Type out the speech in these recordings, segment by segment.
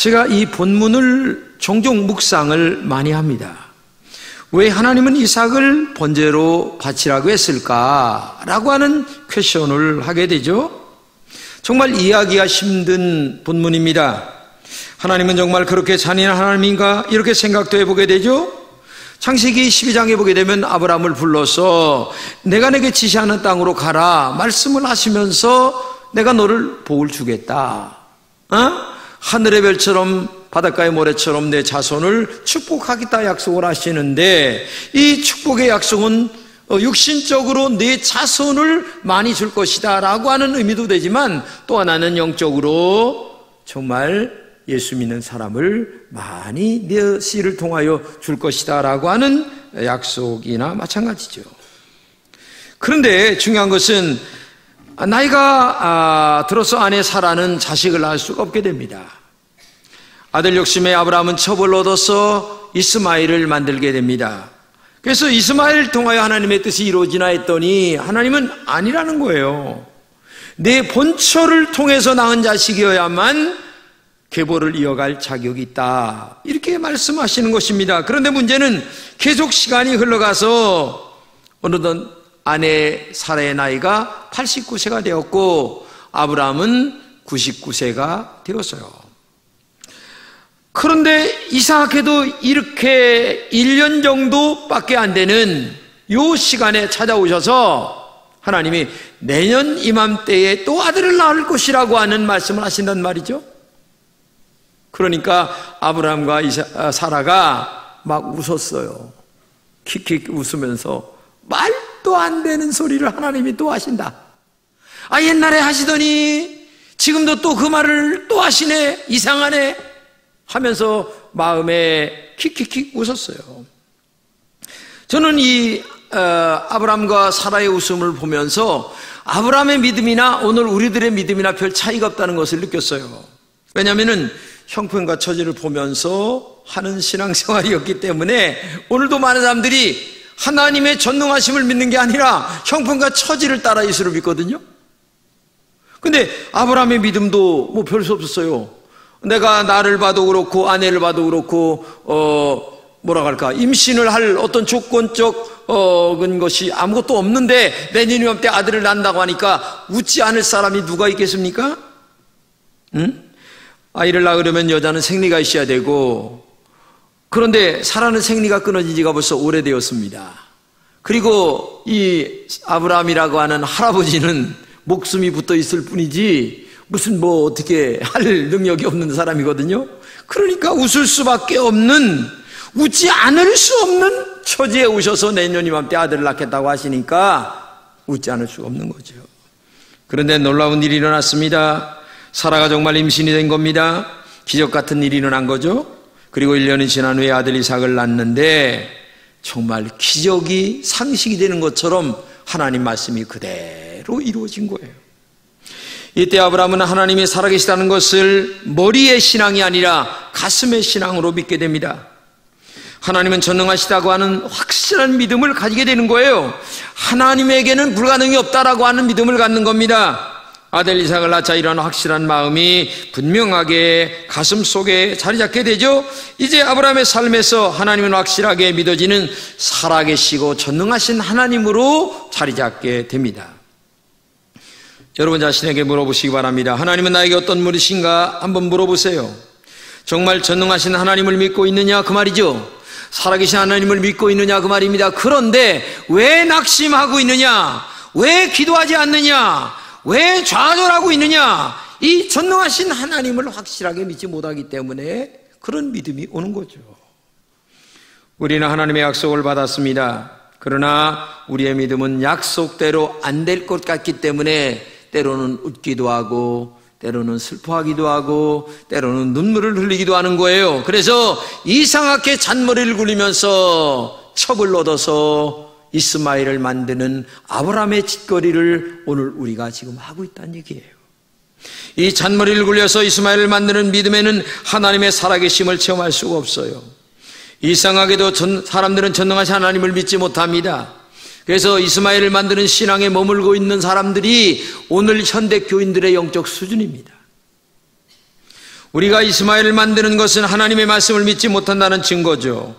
제가 이 본문을 종종 묵상을 많이 합니다. 왜 하나님은 이삭을 번제로 바치라고 했을까라고 하는 퀘션을 하게 되죠. 정말 이해하기가 힘든 본문입니다. 하나님은 정말 그렇게 잔인한 하나님인가 이렇게 생각도 해보게 되죠. 창세기 12장에 보게 되면 아브라함을 불러서 내가 내게 지시하는 땅으로 가라 말씀을 하시면서 내가 너를 복을 주겠다. 하늘의 별처럼 바닷가의 모래처럼 내 자손을 축복하겠다 약속을 하시는데, 이 축복의 약속은 육신적으로 내 자손을 많이 줄 것이다 라고 하는 의미도 되지만, 또 하나는 영적으로 정말 예수 믿는 사람을 많이 내 씨를 통하여 줄 것이다 라고 하는 약속이나 마찬가지죠. 그런데 중요한 것은 나이가 들어서 아내 사라는 자식을 낳을 수가 없게 됩니다. 아들 욕심에 아브라함은 첩을 얻어서 이스마엘을 만들게 됩니다. 그래서 이스마엘을 통하여 하나님의 뜻이 이루어지나 했더니 하나님은 아니라는 거예요. 내 본처를 통해서 낳은 자식이어야만 계보를 이어갈 자격이 있다, 이렇게 말씀하시는 것입니다. 그런데 문제는 계속 시간이 흘러가서 어느덧 아내 사라의 나이가 89세가 되었고 아브라함은 99세가 되었어요. 그런데 이삭에도 이렇게 1년 정도밖에 안 되는 요 시간에 찾아오셔서 하나님이 내년 이맘때에 또 아들을 낳을 것이라고 하는 말씀을 하신단 말이죠. 그러니까 아브라함과 사라가 막 웃었어요. 킥킥 웃으면서 말도 안 되는 소리를 하나님이 또 하신다. 옛날에 하시더니 지금도 또 그 말을 또 하시네, 이상하네 하면서 마음에 킥킥킥 웃었어요. 저는 이 아브라함과 사라의 웃음을 보면서 아브라함의 믿음이나 오늘 우리들의 믿음이나 별 차이가 없다는 것을 느꼈어요. 왜냐하면 형편과 처지를 보면서 하는 신앙생활이었기 때문에 오늘도 많은 사람들이 하나님의 전능하심을 믿는 게 아니라 형편과 처지를 따라 예수를 믿거든요. 근데 아브라함의 믿음도 뭐 별 수 없었어요. 내가 나를 봐도 그렇고 아내를 봐도 그렇고 뭐라 할까, 임신을 할 어떤 조건적 것이 아무것도 없는데 내년 이맘때 아들을 낳는다고 하니까 웃지 않을 사람이 누가 있겠습니까? 응? 아이를 낳으려면 여자는 생리가 있어야 되고, 그런데 사라는 생리가 끊어진 지가 벌써 오래되었습니다. 그리고 이 아브라함이라고 하는 할아버지는 목숨이 붙어 있을 뿐이지 무슨 뭐 어떻게 할 능력이 없는 사람이거든요. 그러니까 웃을 수밖에 없는, 웃지 않을 수 없는 처지에 오셔서 내년 이맘때 아들을 낳겠다고 하시니까 웃지 않을 수가 없는 거죠. 그런데 놀라운 일이 일어났습니다. 사라가 정말 임신이 된 겁니다. 기적 같은 일이 일어난 거죠. 그리고 1년이 지난 후에 아들 이삭을 낳는데 정말 기적이 상식이 되는 것처럼 하나님 말씀이 그대로 이루어진 거예요. 이때 아브라함은 하나님이 살아계시다는 것을 머리의 신앙이 아니라 가슴의 신앙으로 믿게 됩니다. 하나님은 전능하시다고 하는 확실한 믿음을 가지게 되는 거예요. 하나님에게는 불가능이 없다라고 하는 믿음을 갖는 겁니다. 아들 이삭을 낳자 이런 확실한 마음이 분명하게 가슴 속에 자리 잡게 되죠. 이제 아브라함의 삶에서 하나님은 확실하게 믿어지는 살아계시고 전능하신 하나님으로 자리 잡게 됩니다. 여러분 자신에게 물어보시기 바랍니다. 하나님은 나에게 어떤 분이신가 한번 물어보세요. 정말 전능하신 하나님을 믿고 있느냐 그 말이죠. 살아계신 하나님을 믿고 있느냐 그 말입니다. 그런데 왜 낙심하고 있느냐, 왜 기도하지 않느냐, 왜 좌절하고 있느냐? 이 전능하신 하나님을 확실하게 믿지 못하기 때문에 그런 믿음이 오는 거죠. 우리는 하나님의 약속을 받았습니다. 그러나 우리의 믿음은 약속대로 안 될 것 같기 때문에 때로는 웃기도 하고 때로는 슬퍼하기도 하고 때로는 눈물을 흘리기도 하는 거예요. 그래서 이상하게 잔머리를 굴리면서 첩을 얻어서 이스마엘을 만드는 아브라함의 짓거리를 오늘 우리가 지금 하고 있다는 얘기예요. 이 잔머리를 굴려서 이스마엘을 만드는 믿음에는 하나님의 살아계심을 체험할 수가 없어요. 이상하게도 사람들은 전능하신 하나님을 믿지 못합니다. 그래서 이스마엘을 만드는 신앙에 머물고 있는 사람들이 오늘 현대 교인들의 영적 수준입니다. 우리가 이스마엘을 만드는 것은 하나님의 말씀을 믿지 못한다는 증거죠.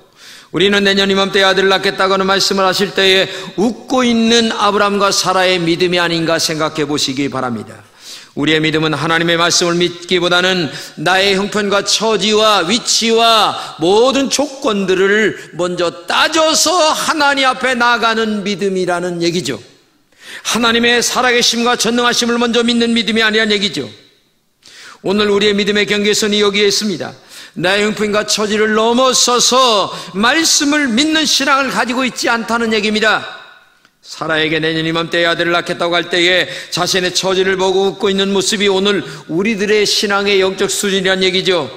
우리는 내년 이맘때에 아들을 낳겠다고는 말씀을 하실 때에 웃고 있는 아브라함과 사라의 믿음이 아닌가 생각해 보시기 바랍니다. 우리의 믿음은 하나님의 말씀을 믿기보다는 나의 형편과 처지와 위치와 모든 조건들을 먼저 따져서 하나님 앞에 나아가는 믿음이라는 얘기죠. 하나님의 살아계심과 전능하심을 먼저 믿는 믿음이 아니란 얘기죠. 오늘 우리의 믿음의 경계선이 여기에 있습니다. 나의 형편과 처지를 넘어서서 말씀을 믿는 신앙을 가지고 있지 않다는 얘기입니다. 사라에게 내년 이맘때에 아들을 낳겠다고 할 때에 자신의 처지를 보고 웃고 있는 모습이 오늘 우리들의 신앙의 영적 수준이란 얘기죠.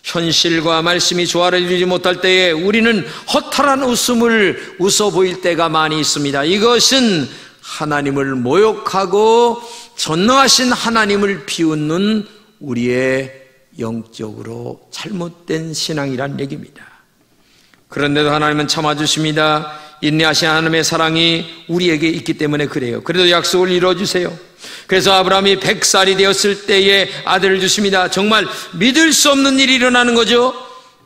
현실과 말씀이 조화를 이루지 못할 때에 우리는 허탈한 웃음을 웃어 보일 때가 많이 있습니다. 이것은 하나님을 모욕하고 전능하신 하나님을 비웃는 우리의 영적으로 잘못된 신앙이란 얘기입니다. 그런데도 하나님은 참아주십니다. 인내하신 하나님의 사랑이 우리에게 있기 때문에 그래요. 그래도 약속을 이루어주세요. 그래서 아브라함이 100살이 되었을 때에 아들을 주십니다. 정말 믿을 수 없는 일이 일어나는 거죠.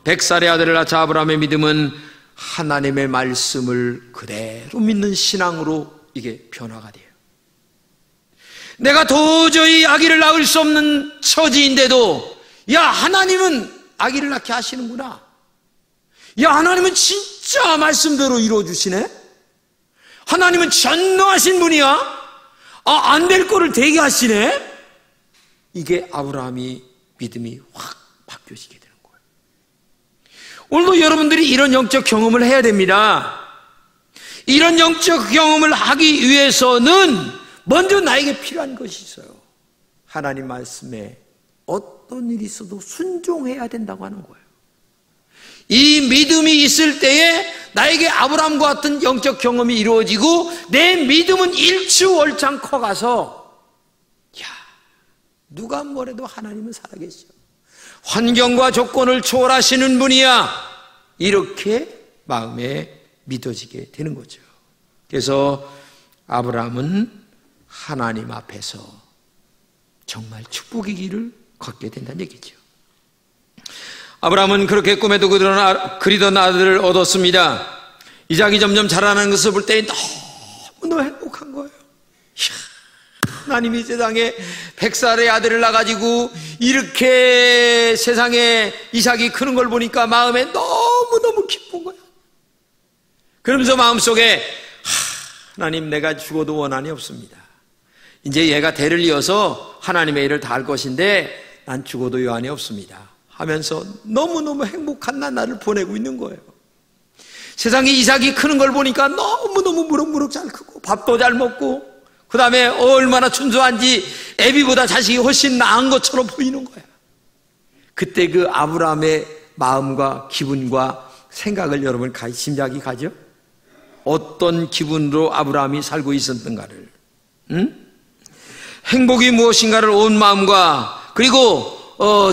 100살의 아들을 낳자 아브라함의 믿음은 하나님의 말씀을 그대로 믿는 신앙으로 이게 변화가 돼요. 내가 도저히 아기를 낳을 수 없는 처지인데도 야, 하나님은 아기를 낳게 하시는구나. 야, 하나님은 진짜 말씀대로 이루어주시네. 하나님은 전능하신 분이야. 안 될 거를 되게 하시네. 이게 아브라함이 믿음이 확 바뀌어지게 되는 거예요. 오늘도 여러분들이 이런 영적 경험을 해야 됩니다. 이런 영적 경험을 하기 위해서는 먼저 나에게 필요한 것이 있어요. 하나님 말씀에 어떤 일이 있어도 순종해야 된다고 하는 거예요. 이 믿음이 있을 때에 나에게 아브라함과 같은 영적 경험이 이루어지고 내 믿음은 일추월장 커가서 야, 누가 뭐래도 하나님은 살아계셔. 환경과 조건을 초월하시는 분이야. 이렇게 마음에 믿어지게 되는 거죠. 그래서 아브라함은 하나님 앞에서 정말 축복의 길을 걷게 된다는 얘기죠. 아브라함은 그렇게 꿈에도 그리던 아들을 얻었습니다. 이삭이 점점 자라나는 것을 볼 때 너무너무 행복한 거예요. 하나님이 세상에 100살의 아들을 낳아가지고 이렇게 세상에 이삭이 크는 걸 보니까 마음에 너무너무 기쁜 거예요. 그러면서 마음속에 하나님, 내가 죽어도 원한이 없습니다. 이제 얘가 대를 이어서 하나님의 일을 다 할 것인데 난 죽어도 여한이 없습니다 하면서 너무너무 행복한 나날을 보내고 있는 거예요. 세상에 이삭이 크는 걸 보니까 너무너무 무럭무럭 잘 크고 밥도 잘 먹고 그 다음에 얼마나 준수한지 애비보다 자식이 훨씬 나은 것처럼 보이는 거야. 그때 그 아브라함의 마음과 기분과 생각을 여러분 짐작이 가죠? 어떤 기분으로 아브라함이 살고 있었던가를, 행복이 무엇인가를 온 마음과 그리고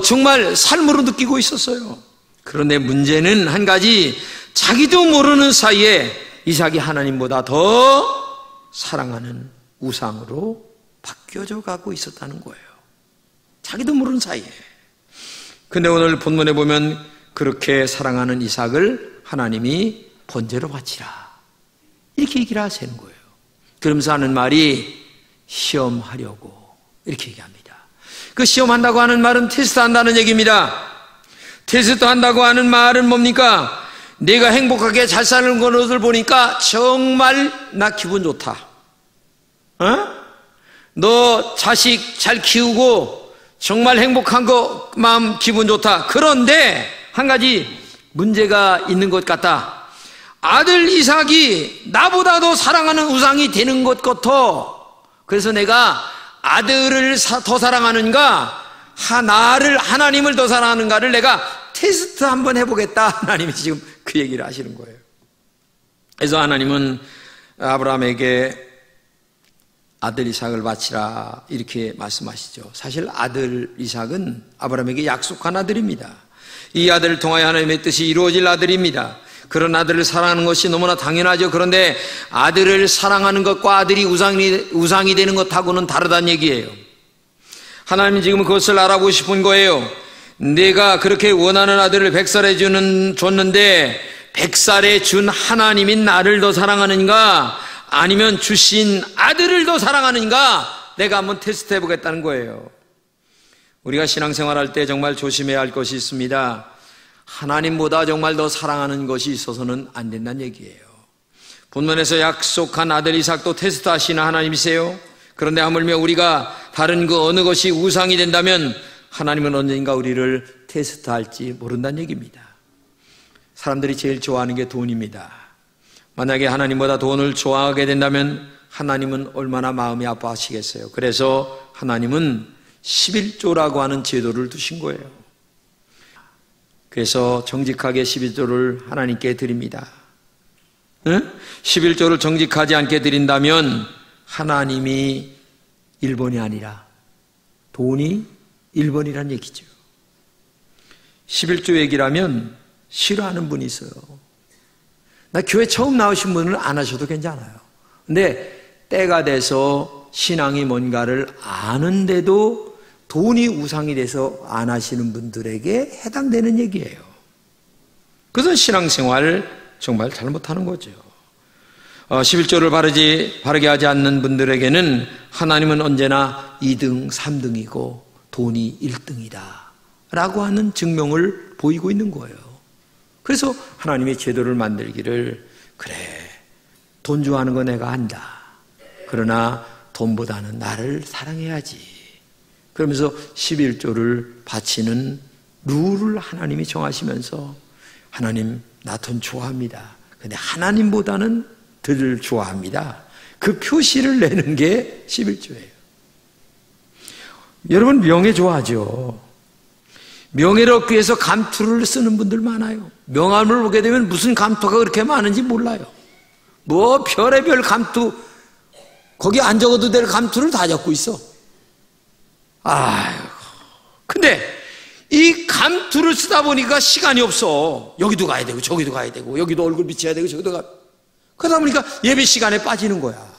정말 삶으로 느끼고 있었어요. 그런데 문제는 한 가지, 자기도 모르는 사이에 이삭이 하나님보다 더 사랑하는 우상으로 바뀌어져 가고 있었다는 거예요. 자기도 모르는 사이에. 근데 오늘 본문에 보면 그렇게 사랑하는 이삭을 하나님이 번제로 바치라 이렇게 얘기를 하시는 거예요. 그러면서 하는 말이 시험하려고 이렇게 얘기합니다. 그 시험한다고 하는 말은 테스트한다는 얘기입니다. 테스트한다고 하는 말은 뭡니까? 내가 행복하게 잘 사는 것을 보니까 정말 나 기분 좋다. 너 자식 잘 키우고 정말 행복한 거 마음 기분 좋다. 그런데 한 가지 문제가 있는 것 같다. 아들 이삭이 나보다도 사랑하는 우상이 되는 것 같아. 그래서 내가 아들을 더 사랑하는가, 나를, 하나님을 더 사랑하는가를 내가 테스트 한번 해보겠다. 하나님이 지금 그 얘기를 하시는 거예요. 그래서 하나님은 아브라함에게 아들 이삭을 바치라 이렇게 말씀하시죠. 사실 아들 이삭은 아브라함에게 약속한 아들입니다. 이 아들을 통하여 하나님의 뜻이 이루어질 아들입니다. 그런 아들을 사랑하는 것이 너무나 당연하죠. 그런데 아들을 사랑하는 것과 아들이 우상이 되는 것하고는 다르다는 얘기예요. 하나님은 지금 그것을 알아보고 싶은 거예요. 내가 그렇게 원하는 아들을 100살에 줬는데 100살에 준 하나님이 나를 더 사랑하는가 아니면 주신 아들을 더 사랑하는가 내가 한번 테스트해 보겠다는 거예요. 우리가 신앙생활할 때 정말 조심해야 할 것이 있습니다. 하나님보다 정말 더 사랑하는 것이 있어서는 안 된다는 얘기예요. 본문에서 약속한 아들 이삭도 테스트하시는 하나님이세요. 그런데 하물며 우리가 다른 그 어느 것이 우상이 된다면 하나님은 언젠가 우리를 테스트할지 모른다는 얘기입니다. 사람들이 제일 좋아하는 게 돈입니다. 만약에 하나님보다 돈을 좋아하게 된다면 하나님은 얼마나 마음이 아파하시겠어요. 그래서 하나님은 11조라고 하는 제도를 두신 거예요. 그래서 정직하게 11조를 하나님께 드립니다. 11조를 정직하지 않게 드린다면 하나님이 1번이 아니라 돈이 1번이란 얘기죠. 11조 얘기라면 싫어하는 분이 있어요. 나 교회 처음 나오신 분은 안 하셔도 괜찮아요. 근데 때가 돼서 신앙이 뭔가를 아는데도 돈이 우상이 돼서 안 하시는 분들에게 해당되는 얘기예요. 그래서 신앙생활 정말 잘못하는 거죠. 11조를 바르게 하지 않는 분들에게는 하나님은 언제나 2등, 3등이고 돈이 1등이다 라고 하는 증명을 보이고 있는 거예요. 그래서 하나님의 제도를 만들기를 그래 돈 좋아하는 거 내가 안다. 그러나 돈보다는 나를 사랑해야지. 그러면서 11조를 바치는 룰을 하나님이 정하시면서 하나님 나 돈 좋아합니다. 근데 하나님보다는 덜 좋아합니다. 그 표시를 내는 게 11조예요. 여러분 명예 좋아하죠. 명예를 얻기 위해서 감투를 쓰는 분들 많아요. 명함을 보게 되면 무슨 감투가 그렇게 많은지 몰라요. 뭐 별의별 감투 거기 안 적어도 될 감투를 다 적고 있어. 아이고. 근데 이 감투를 쓰다 보니까 시간이 없어. 여기도 가야 되고 저기도 가야 되고 여기도 얼굴 비춰야 되고 저기도 가. 그러다 보니까 예배 시간에 빠지는 거야.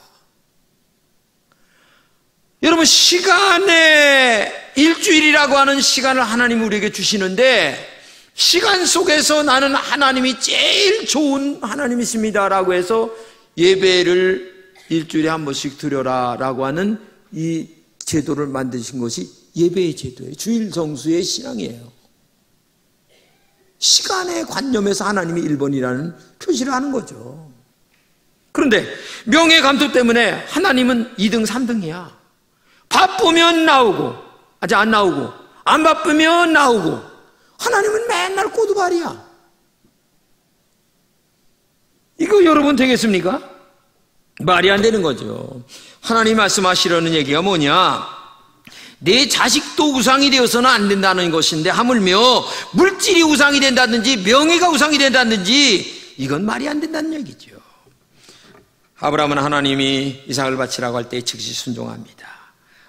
여러분 시간에 일주일이라고 하는 시간을 하나님이 우리에게 주시는데 시간 속에서 나는 하나님이 제일 좋은 하나님이십니다 라고 해서 예배를 일주일에 한 번씩 드려라 라고 하는 이 제도를 만드신 것이 예배의 제도예요. 주일 성수의 신앙이에요. 시간의 관념에서 하나님이 1번이라는 표시를 하는 거죠. 그런데 명예 감투 때문에 하나님은 2등, 3등이야. 바쁘면 나오고, 아직 안 나오고, 안 바쁘면 나오고, 하나님은 맨날 꼬두발이야. 이거 여러분 되겠습니까? 말이 안 되는 거죠. 하나님 말씀하시려는 얘기가 뭐냐? 내 자식도 우상이 되어서는 안 된다는 것인데 하물며 물질이 우상이 된다든지 명예가 우상이 된다든지 이건 말이 안 된다는 얘기죠. 아브라함은 하나님이 이삭을 바치라고 할 때 즉시 순종합니다.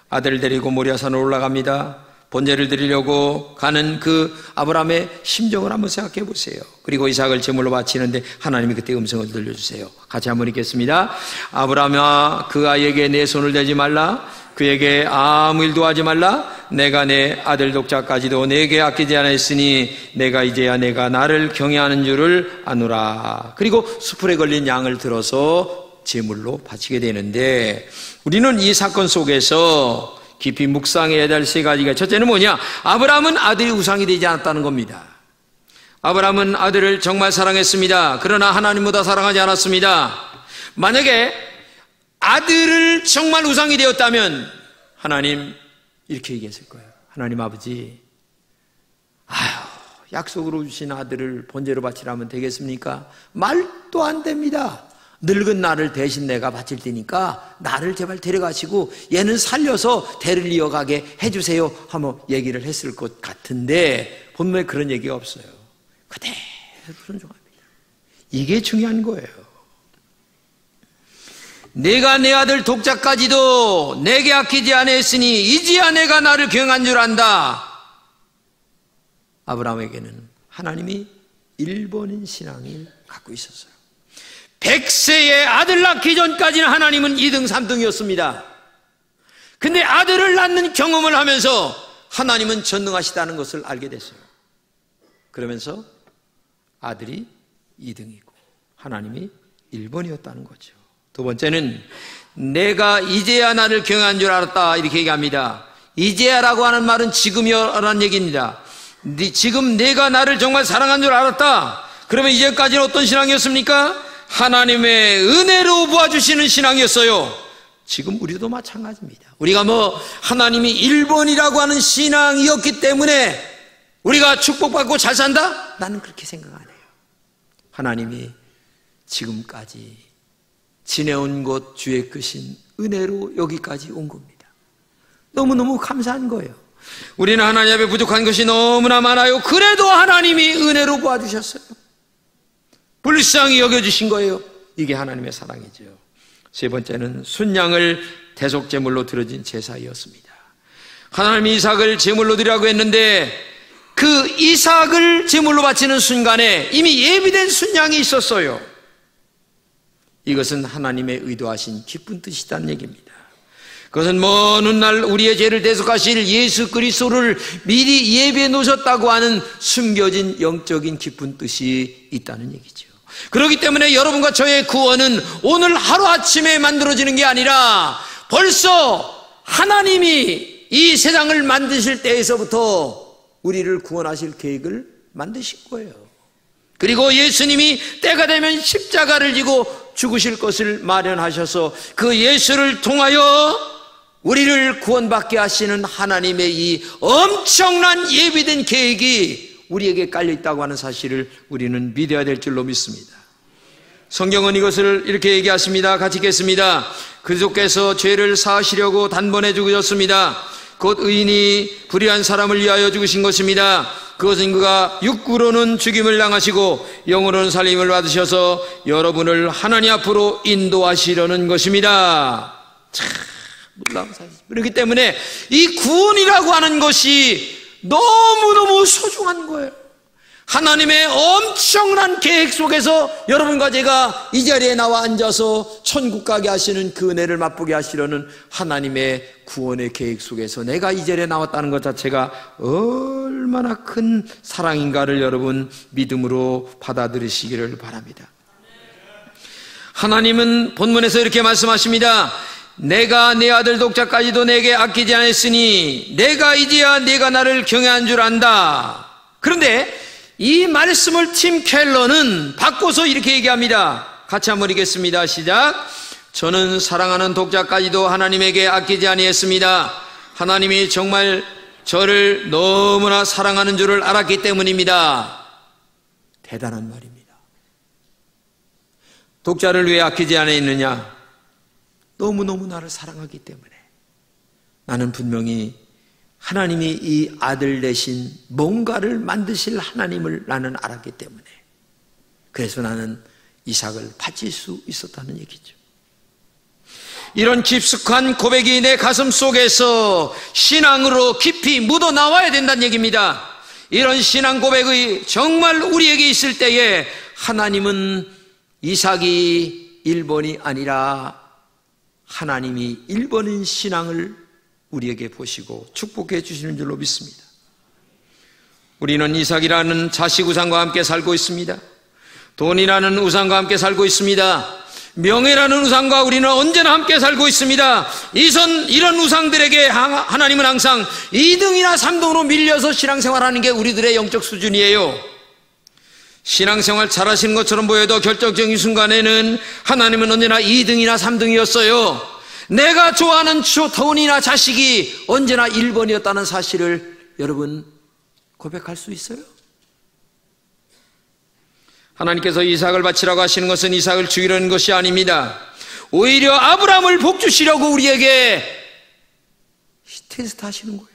아들을 데리고 모리아산으로 올라갑니다. 번제를 드리려고 가는 그 아브라함의 심정을 한번 생각해 보세요. 그리고 이삭을 제물로 바치는데 하나님이 그때 음성을 들려주세요. 같이 한번 읽겠습니다. 아브라함아 그 아이에게 내 손을 대지 말라. 그에게 아무 일도 하지 말라. 내가 내 아들 독자까지도 내게 아끼지 않았으니 내가 이제야 내가 나를 경외하는 줄을 아노라. 그리고 수풀에 걸린 양을 들어서 제물로 바치게 되는데 우리는 이 사건 속에서 깊이 묵상해야 될 세 가지가 첫째는 뭐냐? 아브라함은 아들이 우상이 되지 않았다는 겁니다. 아브라함은 아들을 정말 사랑했습니다. 그러나 하나님보다 사랑하지 않았습니다. 만약에 아들을 정말 우상이 되었다면 하나님 이렇게 얘기했을 거예요. 하나님 아버지, 약속으로 주신 아들을 번제로 바치라면 되겠습니까? 말도 안 됩니다. 늙은 나를 대신 내가 바칠 테니까 나를 제발 데려가시고 얘는 살려서 대를 이어가게 해주세요 하며 얘기를 했을 것 같은데 본문에 그런 얘기가 없어요. 그대로 순종합니다. 이게 중요한 거예요. 내가 내 아들 독자까지도 내게 아끼지 않았으니 이제야 내가 나를 경한 줄 안다. 아브라함에게는 하나님이 1번인 신앙을 갖고 있었어요. 100세의 아들 낳기 전까지는 하나님은 2등, 3등이었습니다. 근데 아들을 낳는 경험을 하면서 하나님은 전능하시다는 것을 알게 됐어요. 그러면서 아들이 2등이고 하나님이 1번이었다는 거죠. 두 번째는 내가 이제야 나를 경외한 줄 알았다, 이렇게 얘기합니다. 이제야라고 하는 말은 지금이라는 얘기입니다. 지금 내가 나를 정말 사랑한 줄 알았다. 그러면 이제까지는 어떤 신앙이었습니까? 하나님의 은혜로 부어주시는 신앙이었어요. 지금 우리도 마찬가지입니다. 우리가 하나님이 1번이라고 하는 신앙이었기 때문에 우리가 축복받고 잘 산다? 나는 그렇게 생각 안 해요. 하나님이 지금까지 지내온 것 주의 크신 은혜로 여기까지 온 겁니다. 너무너무 감사한 거예요. 우리는 하나님 앞에 부족한 것이 너무나 많아요. 그래도 하나님이 은혜로 도와주셨어요. 불쌍히 여겨주신 거예요. 이게 하나님의 사랑이죠. 세 번째는 순양을 대속제물로 드려진 제사이었습니다. 하나님이 이삭을 제물로 드리라고 했는데 그 이삭을 제물로 바치는 순간에 이미 예비된 순양이 있었어요. 이것은 하나님의 의도하신 기쁜 뜻이란 얘기입니다. 그것은 먼 훗날 우리의 죄를 대속하실 예수 그리스도를 미리 예비해 놓으셨다고 하는 숨겨진 영적인 기쁜 뜻이 있다는 얘기죠. 그렇기 때문에 여러분과 저의 구원은 오늘 하루아침에 만들어지는 게 아니라 벌써 하나님이 이 세상을 만드실 때에서부터 우리를 구원하실 계획을 만드신 거예요. 그리고 예수님이 때가 되면 십자가를 지고 죽으실 것을 마련하셔서 그 예수를 통하여 우리를 구원받게 하시는 하나님의 이 엄청난 예비된 계획이 우리에게 깔려있다고 하는 사실을 우리는 믿어야 될 줄로 믿습니다. 성경은 이것을 이렇게 얘기하십니다. 같이 읽겠습니다. 그리스도께서 죄를 사하시려고 단번에 죽으셨습니다. 곧 의인이 불의한 사람을 위하여 죽으신 것입니다. 그것은 그가 육구로는 죽임을 당하시고 영으로는 살림을 받으셔서 여러분을 하나님 앞으로 인도하시려는 것입니다. 참 놀라운 사실입니다. 그렇기 때문에 이 구원이라고 하는 것이 너무너무 소중한 거예요. 하나님의 엄청난 계획 속에서 여러분과 제가 이 자리에 나와 앉아서 천국 가게 하시는 그 은혜를 맛보게 하시려는 하나님의 구원의 계획 속에서 내가 이 자리에 나왔다는 것 자체가 얼마나 큰 사랑인가를 여러분 믿음으로 받아들이시기를 바랍니다. 하나님은 본문에서 이렇게 말씀하십니다. 내가 내 아들 독자까지도 내게 아끼지 않았으니 내가 이제야 네가 나를 경외한 줄 안다. 그런데 이 말씀을 팀 켈러는 바꿔서 이렇게 얘기합니다. 같이 한번 읽겠습니다. 시작. 저는 사랑하는 독자까지도 하나님에게 아끼지 아니했습니다. 하나님이 정말 저를 너무나 사랑하는 줄을 알았기 때문입니다. 대단한 말입니다. 독자를 왜 아끼지 않았느냐? 너무너무 나를 사랑하기 때문에. 나는 분명히 하나님이 이 아들 대신 뭔가를 만드실 하나님을 나는 알았기 때문에 그래서 나는 이삭을 바칠 수 있었다는 얘기죠. 이런 깊숙한 고백이 내 가슴 속에서 신앙으로 깊이 묻어 나와야 된다는 얘기입니다. 이런 신앙 고백이 정말 우리에게 있을 때에 하나님은 이삭이 1번이 아니라 하나님이 1번인 신앙을 우리에게 보시고 축복해 주시는 줄로 믿습니다. 우리는 이삭이라는 자식 우상과 함께 살고 있습니다. 돈이라는 우상과 함께 살고 있습니다. 명예라는 우상과 우리는 언제나 함께 살고 있습니다. 이런 우상들에게 하나님은 항상 2등이나 3등으로 밀려서 신앙생활하는 게 우리들의 영적 수준이에요. 신앙생활 잘하시는 것처럼 보여도 결정적인 순간에는 하나님은 언제나 2등이나 3등이었어요. 내가 좋아하는 돈이나 자식이 언제나 1번이었다는 사실을 여러분 고백할 수 있어요? 하나님께서 이삭을 바치라고 하시는 것은 이삭을 죽이려는 것이 아닙니다. 오히려 아브라함을 복주시려고 우리에게 테스트 하시는 거예요.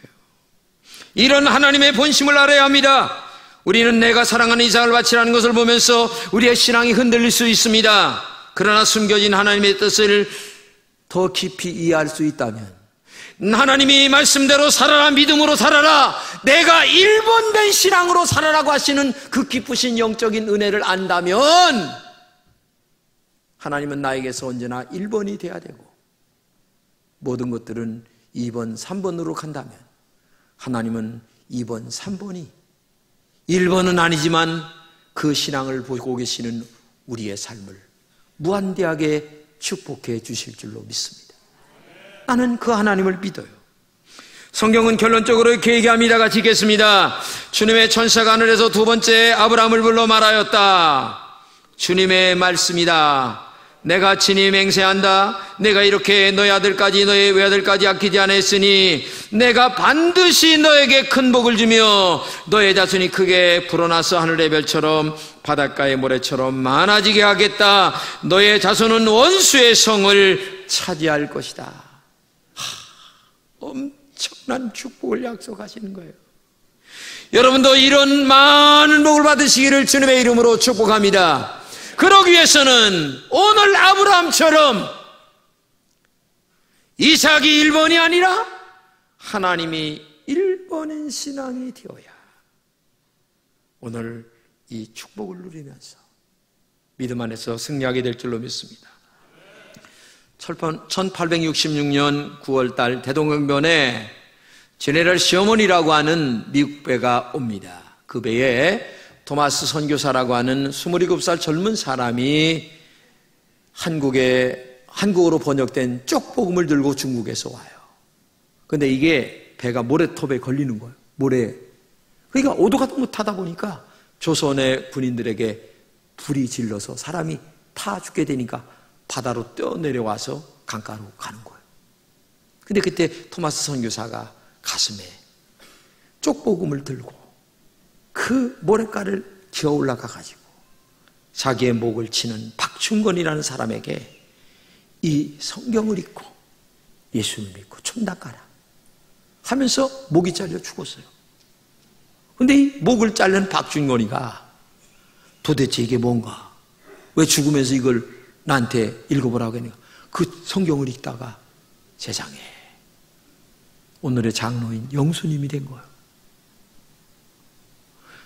이런 하나님의 본심을 알아야 합니다. 우리는 내가 사랑하는 이삭을 바치라는 것을 보면서 우리의 신앙이 흔들릴 수 있습니다. 그러나 숨겨진 하나님의 뜻을 더 깊이 이해할 수 있다면 하나님이 말씀대로 살아라, 믿음으로 살아라, 내가 1번된 신앙으로 살아라고 하시는 그 기쁘신 영적인 은혜를 안다면 하나님은 나에게서 언제나 1번이 돼야 되고 모든 것들은 2번, 3번으로 간다면 하나님은 2번, 3번이 1번은 아니지만 그 신앙을 보고 계시는 우리의 삶을 무한대하게 축복해 주실 줄로 믿습니다. 나는 그 하나님을 믿어요. 성경은 결론적으로 이렇게 얘기합니다. 같이 읽겠습니다. 주님의 천사가 하늘에서 두 번째 아브라함을 불러 말하였다. 주님의 말씀이다. 내가 친히 맹세한다. 내가 이렇게 너희 아들까지 너희 외아들까지 아끼지 않았으니 내가 반드시 너에게 큰 복을 주며 너의 자손이 크게 불어나서 하늘의 별처럼 바닷가의 모래처럼 많아지게 하겠다. 너의 자손은 원수의 성을 차지할 것이다. 엄청난 축복을 약속하시는 거예요. 여러분도 이런 많은 복을 받으시기를 주님의 이름으로 축복합니다. 그러기 위해서는 오늘 아브라함처럼 이삭이 1번이 아니라 하나님이 1번인 신앙이 되어야 오늘 이 축복을 누리면서 믿음 안에서 승리하게 될 줄로 믿습니다. 1866년 9월달 대동강변에 제네럴 셔먼이라고 하는 미국 배가 옵니다. 그 배에 토마스 선교사라고 하는 27살 젊은 사람이 한국어로 번역된 쪽복음을 들고 중국에서 와요. 근데 이게 배가 모래톱에 걸리는 거예요. 모래. 그러니까 오도 가도 못하다 보니까 조선의 군인들에게 불이 질러서 사람이 타 죽게 되니까 바다로 뛰어내려와서 강가로 가는 거예요. 근데 그때 토마스 선교사가 가슴에 쪽복음을 들고 그 모래가를 기어 올라가 가지고 자기의 목을 치는 박충건이라는 사람에게 이 성경을 읽고 예수를 믿고 총 닦아라 하면서 목이 잘려 죽었어요. 근데 이 목을 자른 박충건이가 도대체 이게 뭔가, 왜 죽으면서 이걸 나한테 읽어보라고 했는가, 그 성경을 읽다가 세상에 오늘의 장로인 영수님이 된 거예요.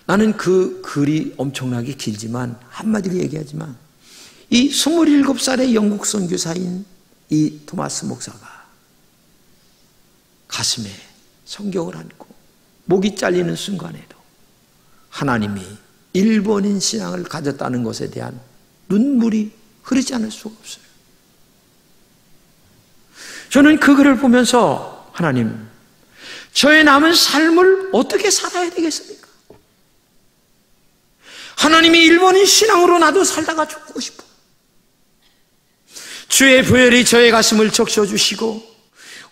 나는 그 글이 엄청나게 길지만 한마디로 얘기하지만 이 27살의 영국 선교사인 이 토마스 목사가 가슴에 성경을 안고 목이 잘리는 순간에도 하나님이 1번인 신앙을 가졌다는 것에 대한 눈물이 흐르지 않을 수가 없어요. 저는 그 글을 보면서 하나님, 저의 남은 삶을 어떻게 살아야 되겠습니까? 하나님이 1번인 신앙으로 나도 살다가 죽고 싶어. 주의 보혈이 저의 가슴을 적셔주시고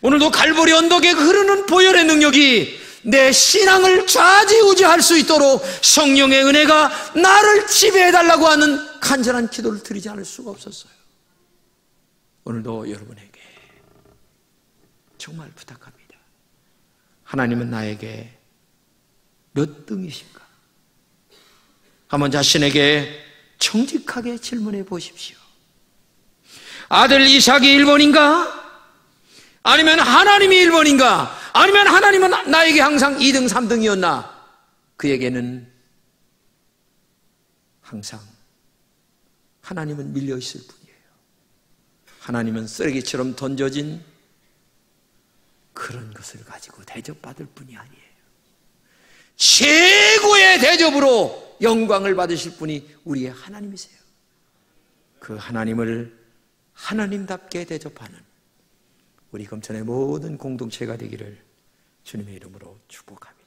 오늘도 갈보리 언덕에 흐르는 보혈의 능력이 내 신앙을 좌지우지할 수 있도록 성령의 은혜가 나를 지배해달라고 하는 간절한 기도를 드리지 않을 수가 없었어요. 오늘도 여러분에게 정말 부탁합니다. 하나님은 나에게 몇 등이신가? 한번 자신에게 정직하게 질문해 보십시오. 아들 이삭이 1번인가? 아니면 하나님이 1번인가? 아니면 하나님은 나에게 항상 2등, 3등이었나? 그에게는 항상 하나님은 밀려있을 뿐이에요. 하나님은 쓰레기처럼 던져진 그런 것을 가지고 대접받을 뿐이 아니에요. 최고의 대접으로 영광을 받으실 분이 우리의 하나님이세요. 그 하나님을 하나님답게 대접하는 우리 검천의 모든 공동체가 되기를 주님의 이름으로 축복합니다.